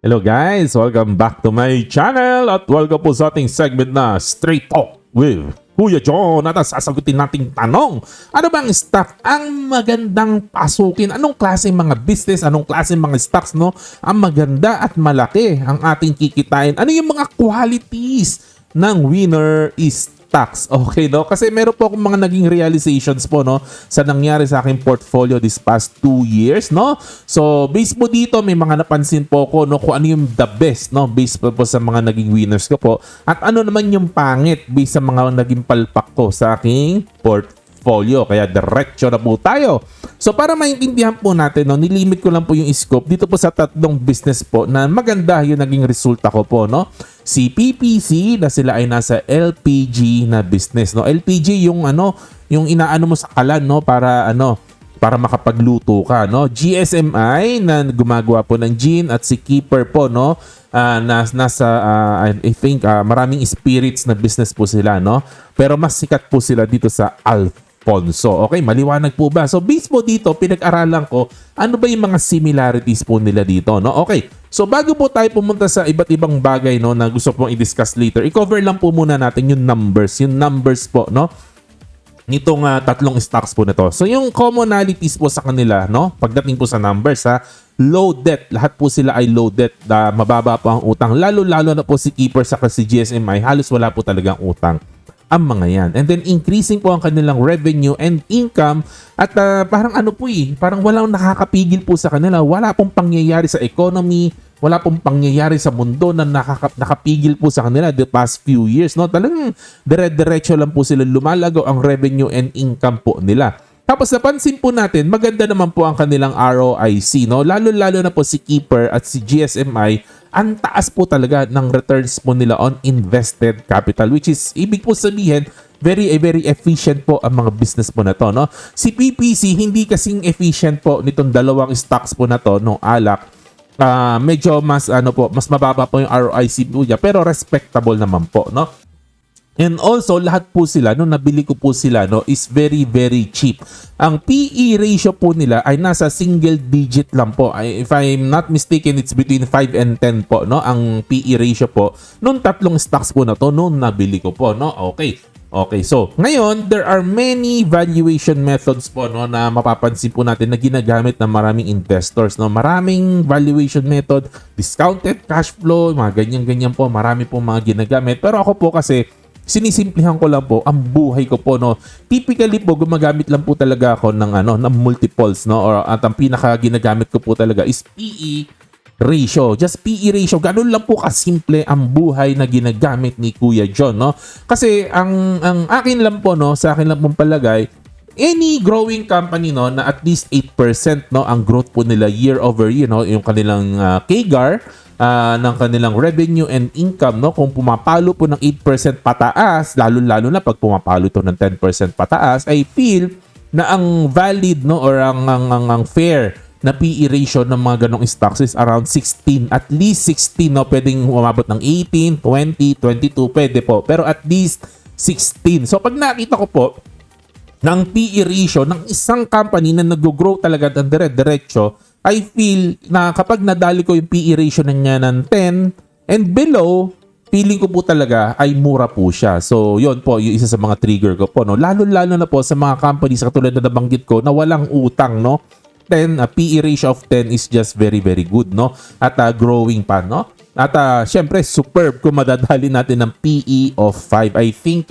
Hello guys! Welcome back to my channel at welcome po sa ating segment na Straight Talk with Kuya John. At ang sasagutin nating tanong, ano bang stock ang magandang pasukin? Anong klaseng mga business, anong klaseng mga stocks no? Ang maganda at malaki ang ating kikitain. Ano yung mga qualities ng winner is stocks? Okay, no? Kasi meron po akong mga naging realizations po, no? Sa nangyari sa aking portfolio this past 2 years, no? So, based po dito, may mga napansin po ko, no? Kung ano yung the best, no? Based po sa mga naging winners ko po. At ano naman yung pangit based sa mga naging palpak ko sa aking portfolio. Kaya diretso na po tayo. So, para maintindihan po natin, no? Nilimit ko lang po yung scope dito po sa tatlong business po na maganda yung naging resulta ko po, no? Si PPC na sila ay nasa LPG na business, no? LPG yung yung inaano mo sa kalan, no, para para makapagluto ka, no? GSMI na gumagawa po ng gin at si Keeper po, no, nasa I think maraming spirits na business po sila, no? Pero mas sikat po sila dito sa Alfonso. Okay, maliwanag po ba? So based po dito, pinag-aralan ko ano ba yung mga similarities po nila dito, no? Okay. So bago po tayo pumunta sa iba't ibang bagay, no, na gusto pong i-discuss later, i-cover lang po muna natin yung numbers po, no, nitong tatlong stocks po na to. So yung commonalities po sa kanila, no, pagdating po sa numbers, low debt, lahat po sila ay low debt, mababa po ang utang, lalo na po si Keeper sa si GSMI, halos wala po talagang utang ang mga yan. And then increasing po ang kanilang revenue and income at parang parang walang nakakapigil po sa kanila. Wala pong pangyayari sa economy, wala pong pangyayari sa mundo na nakapigil po sa kanila the past few years, no? Talagang dire-diretso lang po sila lumalagaw ang revenue and income po nila. Tapos napansin po natin, maganda naman po ang kanilang ROIC, no? Lalo na po si Keeper at si GSMI, ang taas po talaga ng returns po nila on invested capital, which is ibig po sabihin very efficient po ang mga business po na to, no? Si PPC hindi kasing efficient po nitong dalawang stocks po na to, no, alak. Medyo mas mas mababa po yung ROIC po niya, pero respectable naman po, no? And also, lahat po sila, nung nabili ko po sila, no, is very cheap. Ang PE ratio po nila ay nasa single digit lang po. If I'm not mistaken, it's between 5 and 10 po, no, ang PE ratio po nung tatlong stocks po na to nung nabili ko po, no. Okay, so ngayon, there are many valuation methods po, no, na mapapansin po natin na ginagamit ng maraming investors, no. Maraming valuation method, discounted cash flow, mga ganyan-ganyan po, marami po mga ginagamit. Pero ako po kasi, sinisimplihan ko lang po ang buhay ko po, no. Typically po gumagamit lang po talaga ako ng ng multiples, no, at ang pinaka ginagamit ko po talaga is PE ratio. Just PE ratio. Ganun lang po kasimple ang buhay na ginagamit ni Kuya John, no. Kasi ang akin lang po, no, sa akin lang pong palagay, any growing company, no, na at least 8%, no, ang growth po nila year over year, no, yung kanilang CAGR ng kanilang revenue and income, no, kung pumapalo po ng 8% pataas, lalo na pag pumapalo ito ng 10% pataas, I feel na ang valid, no, or ang fair na PE ratio ng mga ganong stocks is around 16, at least 16, no. Pwedeng umabot ng 18, 20, 22, pwede po, pero at least 16. So pag nakita ko po ng PE ratio ng isang company na nag-grow talaga ng dire-diretso, I feel na kapag nadali ko yung PE ratio na niya ng 10 and below, feeling ko po talaga ay mura po siya. So, yun po, yung isa sa mga trigger ko po, no. Lalo na po sa mga companies katulad na nabanggit ko na walang utang, no. 10, PE ratio of 10 is just very good, no. At growing pa, no. At syempre, superb kung madadali natin ng PE of 5. I think,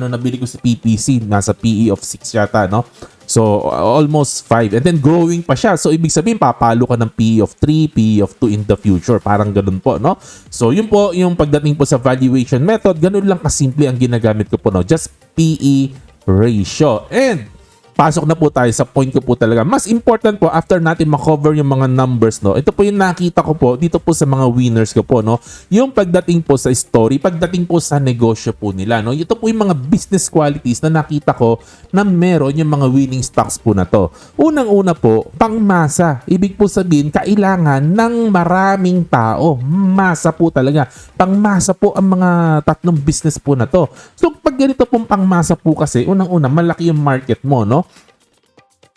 nabili ko sa PPC, nasa PE of 6 yata, no. So, almost 5. And then, growing pa siya. So, ibig sabihin, papalo ka ng PE of 3, PE of 2 in the future. Parang ganun po, no? So, yun po, yung pagdating po sa valuation method, ganun lang kasimple ang ginagamit ko po, no? Just PE ratio. And, pasok na po tayo sa point ko po talaga. Mas important po after natin makover yung mga numbers, no. Ito po yung nakita ko po dito po sa mga winners ko po, no. Yung pagdating po sa story, pagdating po sa negosyo po nila, no. Ito po yung mga business qualities na nakita ko na meron yung mga winning stocks po na to. Unang-una po, pangmasa. Ibig po sabihin, kailangan ng maraming tao. Masa po talaga. Pangmasa po ang mga tatlong business po na to. So pag ganito pong pangmasa po kasi, unang-una, malaki yung market mo, no.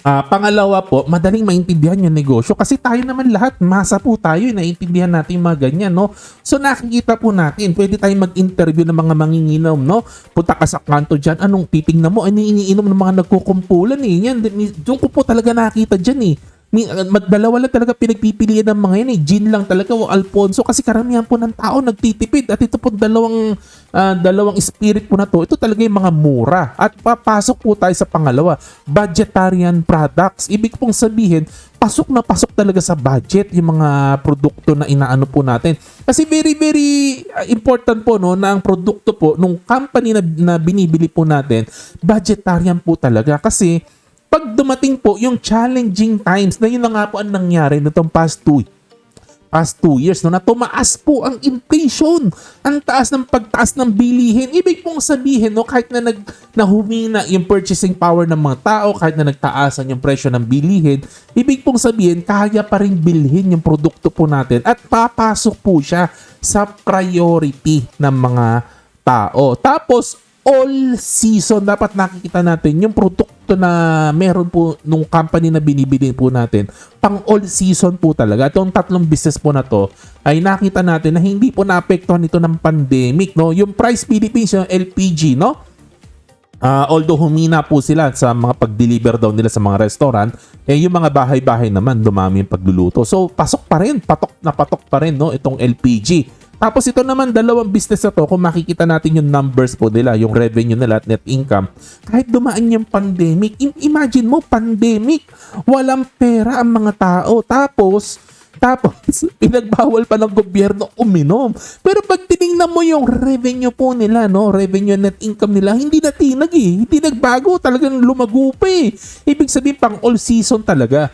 Pangalawa po, madaling maintindihan yung negosyo kasi tayo naman lahat, masa po tayo, naiintindihan natin yung mga ganyan, no? So nakikita po natin, pwede tayong mag-interview ng mga manginginom, no? Punta ka sa kanto dyan, anong titingnan mo? Ano iniinom ng mga nagkukumpulan eh? Yan, doon ko po talaga nakita dyan eh. Dalawa lang talaga pinagpipilian ng mga yan eh. Gin lang talaga o Alfonso kasi karamihan po ng tao nagtitipid at ito po dalawang spirit po na to. Ito talaga yung mga mura. At papasok po tayo sa pangalawa, vegetarian products. Ibig pong sabihin, pasok na pasok talaga sa budget yung mga produkto na inaano po natin. Kasi very very important po no na ang produkto po nung company na binibili po natin, vegetarian po talaga kasi pag dumating po yung challenging times na yun na nga po ang nangyari nitong past 2 years no, na tumaas po ang inflation, ang taas ng pagtaas ng bilihin. Ibig pong sabihin no, kahit na nahumina yung purchasing power ng mga tao, kahit na nagtaasan yung presyo ng bilihin, ibig pong sabihin kaya pa rin bilhin yung produkto po natin at papasok po siya sa priority ng mga tao. Tapos all season dapat nakikita natin yung produkto na meron po nung company na binibili po natin pang all season po talaga. Itong tatlong business po na to ay nakita natin na hindi po naapektuhan ito ng pandemic, no? Yung Price Philippines, yung LPG, no? Although humina po sila sa mga pag-deliver daw nila sa mga restaurant, yung mga bahay-bahay naman dumami yung pagluluto. So pasok pa rin, patok pa rin no itong LPG. Tapos ito naman dalawang business na to, kung makikita natin yung numbers po nila, yung revenue nila at net income, kahit dumaan yung pandemic, imagine mo pandemic, walang pera ang mga tao. Tapos pinagbawal pa ng gobyerno uminom. Pero pag tiningnan mo yung revenue po nila, no, revenue net income nila, hindi na tinag eh. Hindi nagbago, talagang lumago pa eh. Ibig sabihin pang all season talaga.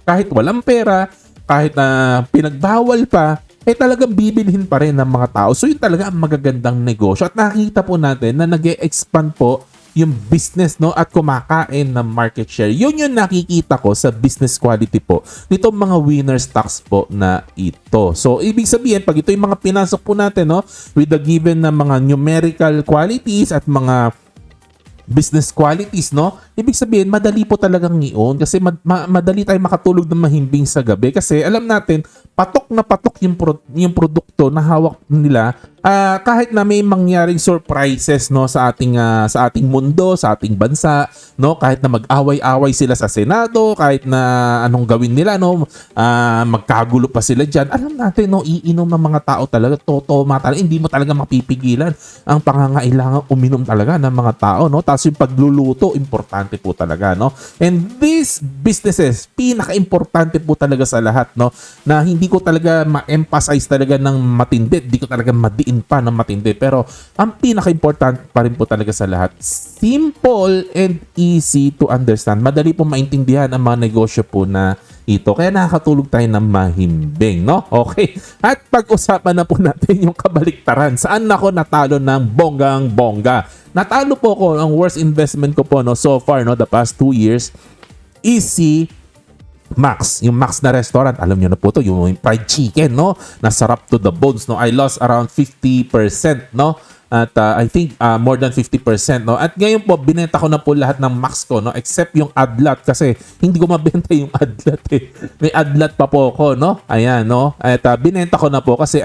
Kahit walang pera, kahit na pinagbawal pa, talagang bibilhin pa rin ng mga tao. So yun talaga ang magagandang negosyo. At nakikita po natin na nag-e-expand po yung business no at kumakain ng market share. Yun yung nakikita ko sa business quality po nitong mga winner stocks po na ito. So ibig sabihin pag ito yung mga pinasok po natin no with the given na mga numerical qualities at mga business qualities, no? Ibig sabihin, madali po talagang i-own kasi madali tayo makatulog ng mahimbing sa gabi kasi alam natin, patok na patok yung produkto na hawak nila kahit na may mangyaring surprises no sa ating mundo, sa ating bansa, no? Kahit na mag-away-away sila sa Senado, kahit na anong gawin nila, no? Magkagulo pa sila diyan. Alam natin, no, iinom ng mga tao talaga, totoo talaga, hindi mo talaga mapipigilan ang pangangailangan uminom talaga ng mga tao, no? Tapos yung pagluluto, importante po talaga, no? And these businesses, pinaka-importante po talaga sa lahat, no? Na hindi ko talaga ma-emphasize talaga ng matindi, hindi ko talaga madiin pa ng matindi. Pero ang pinaka-important pa rin po talaga sa lahat, simple and easy to understand. Madali po maintindihan ang mga negosyo po na ito. Kaya nakakatulog tayo ng mahimbing, no? Okay. At pag-usapan na po natin yung kabaliktaran. Saan ako natalo ng bonggang-bongga? Natalo po ko, ang worst investment ko po no, so far, no, the past 2 years, is si Max. Yung Max na restaurant, alam nyo na po to, yung fried chicken, no? Nasarap to the bones, no? I lost around 50%, no? At I think more than 50%, no? At ngayon po, binenta ko na po lahat ng Max ko, no? Except yung adlat kasi hindi ko mabenta yung adlat eh. May adlat pa po ako, no? Ayan, no? At binenta ko na po kasi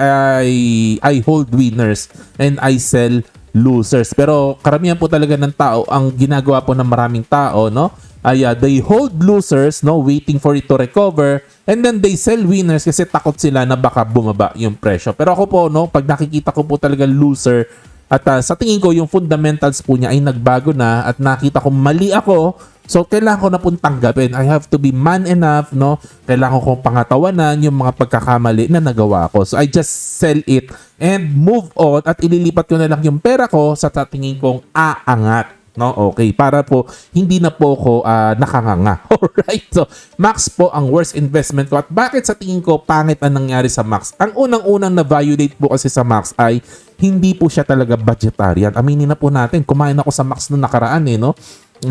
I hold winners and I sell losers. Pero karamihan po talaga ng tao, ang ginagawa po ng maraming tao, no? They hold losers, no, waiting for it to recover, and then they sell winners kasi takot sila na baka bumaba yung presyo. Pero ako po, no, pag nakikita ko po talaga loser at sa tingin ko yung fundamentals po niya ay nagbago na at nakita ko mali ako, so kailangan ko na pong tanggapin. I have to be man enough, no? Kailangan ko pangatawanan yung mga pagkakamali na nagawa ko. So I just sell it and move on at ililipat ko na lang yung pera ko sa tingin kong aangat. No, okay. Para po hindi na po ako nakanganga. Alright. So, Max po ang worst investment ko. At bakit sa tingin ko pangit ang nangyari sa Max? Ang unang-unang na-violate po kasi sa Max ay hindi po siya talaga vegetarian. Aminin na po natin, kumain ako sa Max noong nakaraan eh, no?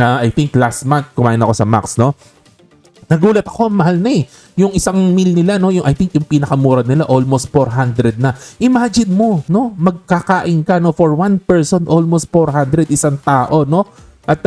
I think last month kumain ako sa Max, no? Nagulat ako, mahal na eh. Yung isang meal nila, no, yung I think yung pinakamura nila almost 400 na. Imagine mo, no, magkakain ka no for one person almost 400 isang tao, no? At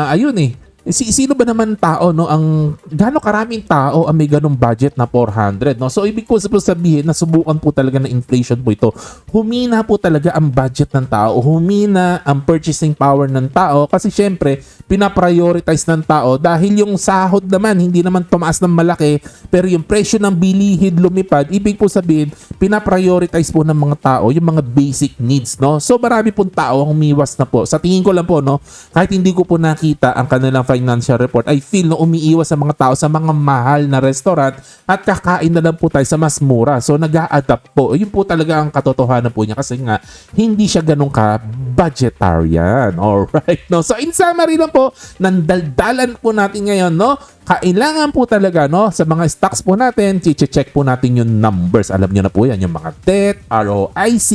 ayun eh. Sino ba naman tao, no, ang gaano karaming tao ang may ganong budget na 400, no? So ibig ko sabihin na subukan po talaga ng inflation po ito. Humina po talaga ang budget ng tao, humina ang purchasing power ng tao kasi syempre pinaprioritize ng tao dahil yung sahod naman hindi naman tumaas ng malaki pero yung presyo ng bilihid lumipad. Ibig po sabihin pinaprioritize po ng mga tao yung mga basic needs, no? So marami pong tao ang umiwas na po. Sa tingin ko lang po, no, kahit hindi ko po nakita ang kanilang financial report, I feel na umiiwas sa mga tao sa mga mahal na restaurant at kakain na lang po tayo sa mas mura. So nag-a-adapt po. Yun po talaga ang katotohanan po niya kasi nga hindi siya ganun ka budgetarian. Alright, no? So in summary lang po, nandaldalan po natin ngayon, no? Kailangan po talaga, no, sa mga stocks po natin, check po natin yung numbers. Alam niyo na po yan, yung mga debt, ROIC,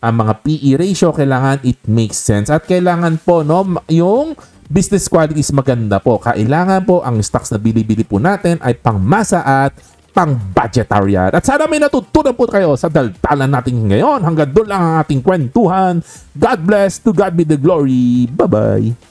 ang mga PE ratio, kailangan it makes sense. At kailangan po, no, yung business quality is maganda po. Kailangan po ang stocks na bili-bili po natin ay pangmasa at pang-budgetarian. At sana may natutunan po kayo sa daldalan natin ngayon. Hanggang doon lang ang ating kwentuhan. God bless. To God be the glory. Bye-bye.